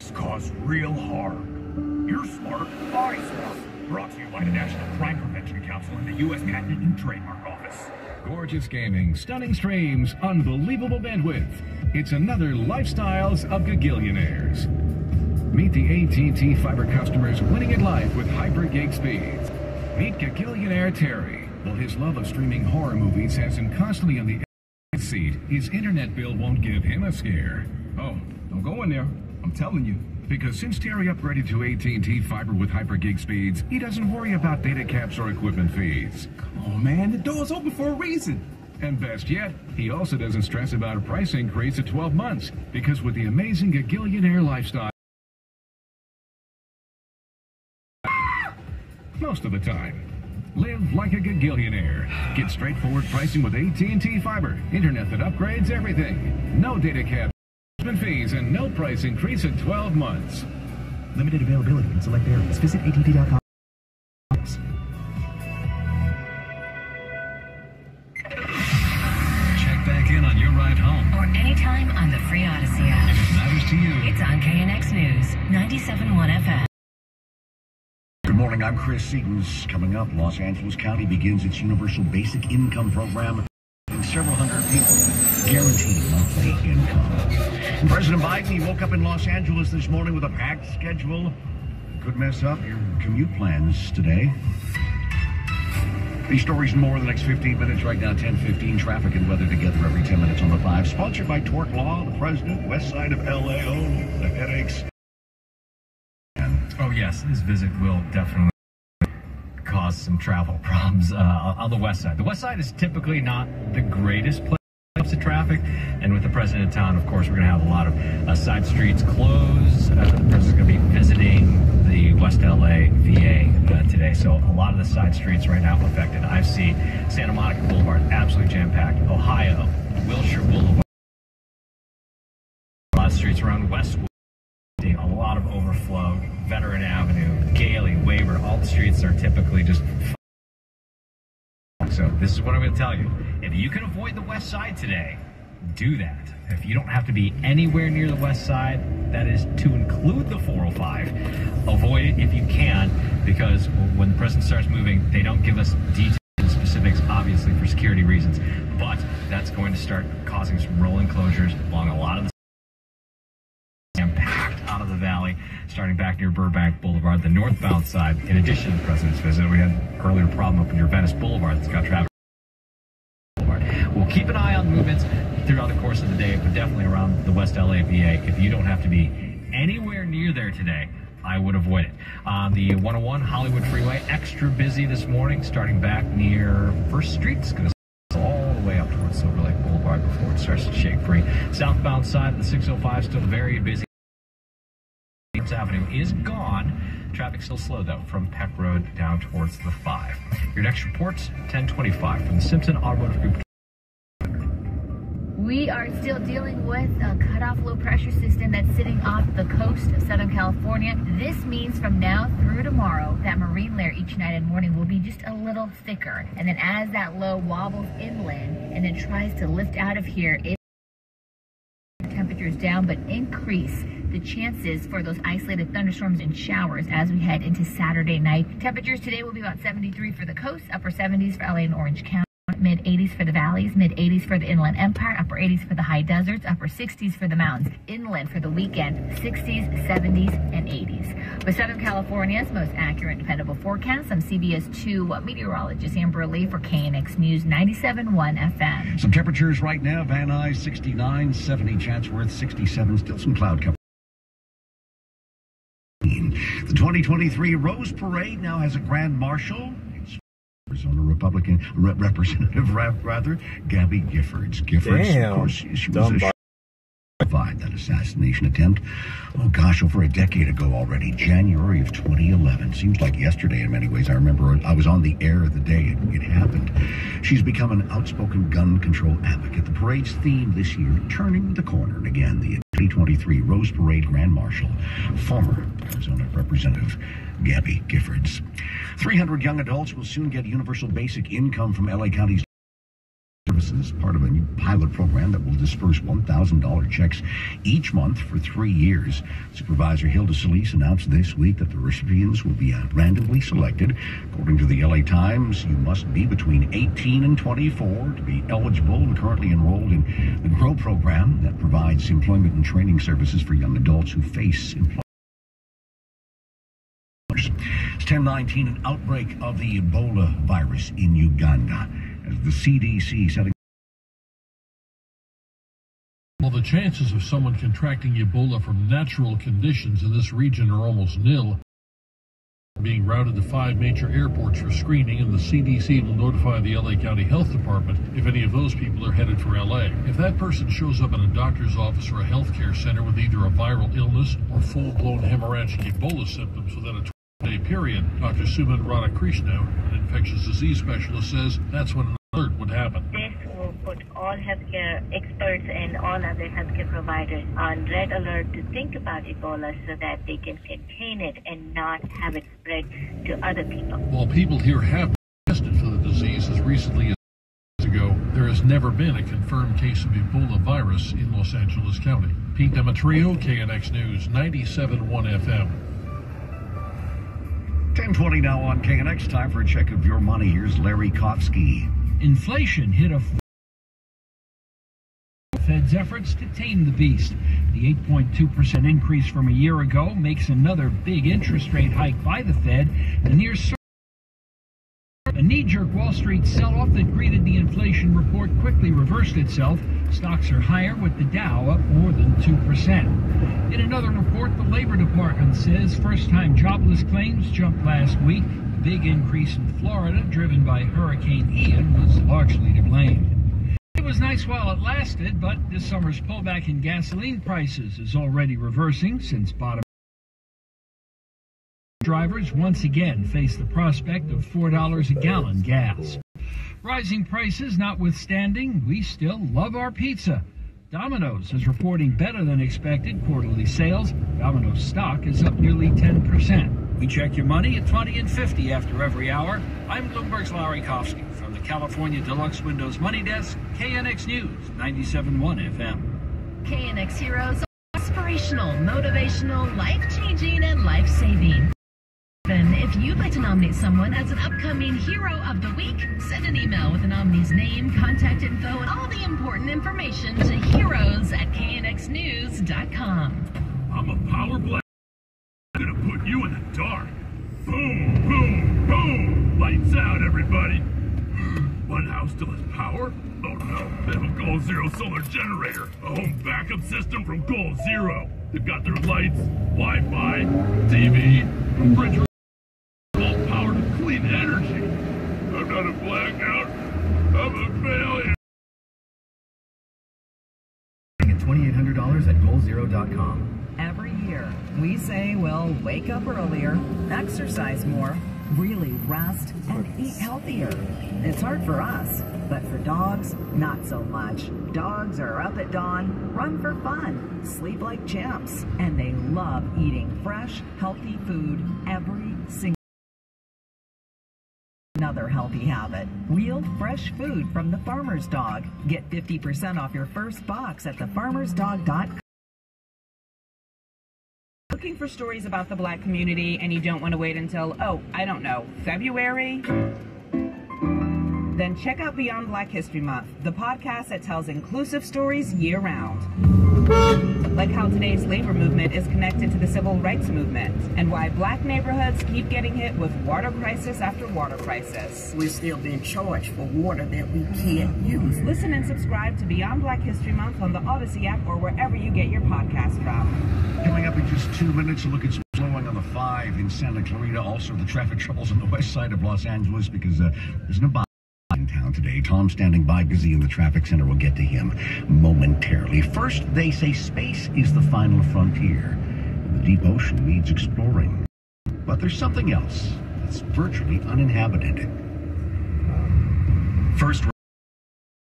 Drugs cause real harm. You're smart, I'm smart. Brought to you by the National Crime Prevention Council and the U.S. Patent and Trademark Office. Gorgeous gaming, stunning streams, unbelievable bandwidth. It's another Lifestyles of Gagillionaires. Meet the AT&T Fiber customers winning at life with hyper gig speeds. Meet Gagillionaire Terry. While his love of streaming horror movies has him constantly on the edge seat, his internet bill won't give him a scare. Oh, don't go in there. I'm telling you. Because since Terry upgraded to AT&T Fiber with hyper gig speeds, he doesn't worry about data caps or equipment fees. Come on, man. The door's open for a reason. And best yet, he also doesn't stress about a price increase at 12 months. Because with the amazing Gagillionaire lifestyle, most of the time, live like a Gagillionaire. Get straightforward pricing with AT&T Fiber. Internet that upgrades everything. No data cap fees and no price increase in 12 months. Limited availability in select areas. Visit att.com. Check back in on your ride home. Or anytime on the free Odyssey app. If it matters to you. It's on KNX News, 97.1 FM. Good morning, I'm Chris Seegans. Coming up, Los Angeles County begins its Universal Basic Income Program, and several hundred people guaranteed monthly income. And President Biden, he woke up in Los Angeles this morning with a packed schedule. Could mess up your commute plans today. These stories and more in the next 15 minutes. Right now, 10:15, traffic and weather together every 10 minutes on the 5. Sponsored by Torque Law, the president, west side of L.A. Oh, the headaches. Oh, yes, this visit will definitely cause some travel problems on the west side. The west side is typically not the greatest place to traffic, and with the president in town, of course, we're going to have a lot of side streets closed. The president's going to be visiting the West LA VA today, so a lot of the side streets right now affected. I see Santa Monica Boulevard absolutely jam-packed. Ohio, Wilshire Boulevard, a lot of streets around Westwood. A lot of overflow. Veteran Avenue, Gailey, Weber, all the streets are typically just. So this is what I'm going to tell you. If you can avoid the west side today, do that. If you don't have to be anywhere near the west side, that is to include the 405. Avoid it if you can, because when the president starts moving, they don't give us details and specifics, obviously, for security reasons. But that's going to start causing some rolling closures along a lot of the packed out of the valley, starting back near Burbank Boulevard, the northbound side. In addition to the president's visit, we had an earlier problem up near Venice Boulevard that's got traffic. We'll keep an eye on movements throughout the course of the day, but definitely around the West LA VA. If you don't have to be anywhere near there today, I would avoid it. On the 101 Hollywood Freeway, extra busy this morning, starting back near First Street. It's going to all the way up towards Silver Lake Boulevard before it starts to shake free. Southbound side of the 605 still very busy. Avenue is gone. Traffic still slow, though, from Peck Road down towards the 5. Your next report's 10:25 from the Simpson Automotive Group. We are still dealing with a cutoff low pressure system that's sitting off the coast of Southern California. This means from now through tomorrow, that marine layer each night and morning will be just a little thicker. And then as that low wobbles inland and then tries to lift out of here, it temperatures down, but increase the chances for those isolated thunderstorms and showers as we head into Saturday night. Temperatures today will be about 73 for the coast, upper 70s for LA and Orange County, mid 80s for the valleys, mid 80s for the Inland Empire, upper 80s for the high deserts, upper 60s for the mountains. Inland for the weekend, 60s, 70s, and 80s. With Southern California's most accurate and dependable forecast, I'm CBS 2 meteorologist Amber Lee for KNX News 97.1 FM. Some temperatures right now: Van Nuys 69, 70 Chatsworth 67, still some cloud cover. The 2023 Rose Parade now has a grand marshal. It's Arizona Republican Representative, Gabby Giffords. Damn. Of course, she was that assassination attempt. Oh gosh, over a decade ago already, January of 2011. Seems like yesterday in many ways. I remember I was on the air the day it happened. She's become an outspoken gun control advocate. The parade's theme this year, turning the corner. And again, the 2023 Rose Parade Grand Marshal, former Arizona Representative Gabby Giffords. 300 young adults will soon get universal basic income from LA County's services. This is part of a new pilot program that will disperse $1,000 checks each month for 3 years. Supervisor Hilda Solis announced this week that the recipients will be randomly selected. According to the LA Times, you must be between 18 and 24 to be eligible and currently enrolled in the GROW program that provides employment and training services for young adults who face employment. It's 10:19, an outbreak of the Ebola virus in Uganda as the CDC setting. Well, the chances of someone contracting Ebola from natural conditions in this region are almost nil. Being routed to 5 major airports for screening, and the CDC will notify the LA County Health Department if any of those people are headed for LA. If that person shows up in a doctor's office or a healthcare center with either a viral illness or full-blown hemorrhagic Ebola symptoms within a 20-day period, Dr. Suman Radhakrishna, an infectious disease specialist, says that's when an alert would happen. This will put all healthcare experts and all other healthcare providers on red alert to think about Ebola so that they can contain it and not have it spread to other people. While people here have been tested for the disease as recently as ago, there has never been a confirmed case of Ebola virus in Los Angeles County. Pete Demetrio, KNX News, 97.1 FM. 10:20 now on KNX. Time for a check of your money. Here's Larry Kofsky. Inflation hit a Fed's efforts to tame the beast. The 8.2% increase from a year ago makes another big interest rate hike by the Fed a near a knee-jerk Wall Street sell-off that greeted the inflation report quickly reversed itself. Stocks are higher with the Dow up more than 2%. In another report, the Labor Department says first-time jobless claims jumped last week. The big increase in Florida, driven by Hurricane Ian, was largely to blame. It was nice while it lasted, but this summer's pullback in gasoline prices is already reversing since bottom. Drivers once again face the prospect of $4 a gallon gas. Rising prices notwithstanding, we still love our pizza. Domino's is reporting better than expected quarterly sales. Domino's stock is up nearly 10%. We check your money at 20 and 50 after every hour. I'm Bloomberg's Larry Kofsky from the California Deluxe Windows Money Desk, KNX News, 97.1 FM. KNX Heroes, inspirational, motivational, life-changing, and life-saving. If you'd like to nominate someone as an upcoming Hero of the Week, send an email with the nominee's name, contact info, and all the important information to heroes@knxnews.com. I'm a power blast. I'm gonna put you in the dark. Boom, boom, boom. Lights out, everybody. One house still has power? Oh no, they have a Goal Zero solar generator, a home backup system from Goal Zero. They've got their lights, Wi-Fi, TV, refrigerator. All powered with clean energy. I'm not a blackout. I'm a failure. At $2,800 at GoalZero.com. Every year, we say, well, wake up earlier, exercise more, really rest, and eat healthier. It's hard for us, but for dogs, not so much. Dogs are up at dawn, run for fun, sleep like champs, and they love eating fresh, healthy food every single. Another healthy habit. Real fresh food from the Farmer's Dog. Get 50% off your first box at thefarmersdog.com. Looking for stories about the Black community and you don't want to wait until, I don't know, February? Then check out Beyond Black History Month, the podcast that tells inclusive stories year-round. Like how today's labor movement is connected to the civil rights movement, and why Black neighborhoods keep getting hit with water crisis after water crisis. We're still being charged for water that we can't use. Listen and subscribe to Beyond Black History Month on the Odyssey app or wherever you get your podcast from. Coming up in just 2 minutes, a look at slowing on the 5 in Santa Clarita. Also, the traffic troubles on the west side of Los Angeles because there's an abundance in town today. Tom standing by, busy in the traffic center. We'll get to him momentarily. First, they say space is the final frontier. The deep ocean needs exploring. But there's something else that's virtually uninhabited. First,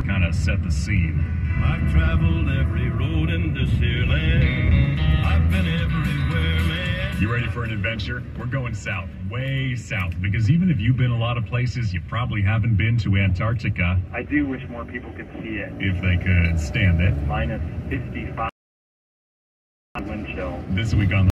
kind of set the scene. I've traveled every road in this here land. I've been everywhere, man. You ready for an adventure? We're going south, way south, because even if you've been a lot of places, you probably haven't been to Antarctica. I do wish more people could see it. If they could stand it. Minus 55 wind chill. This week on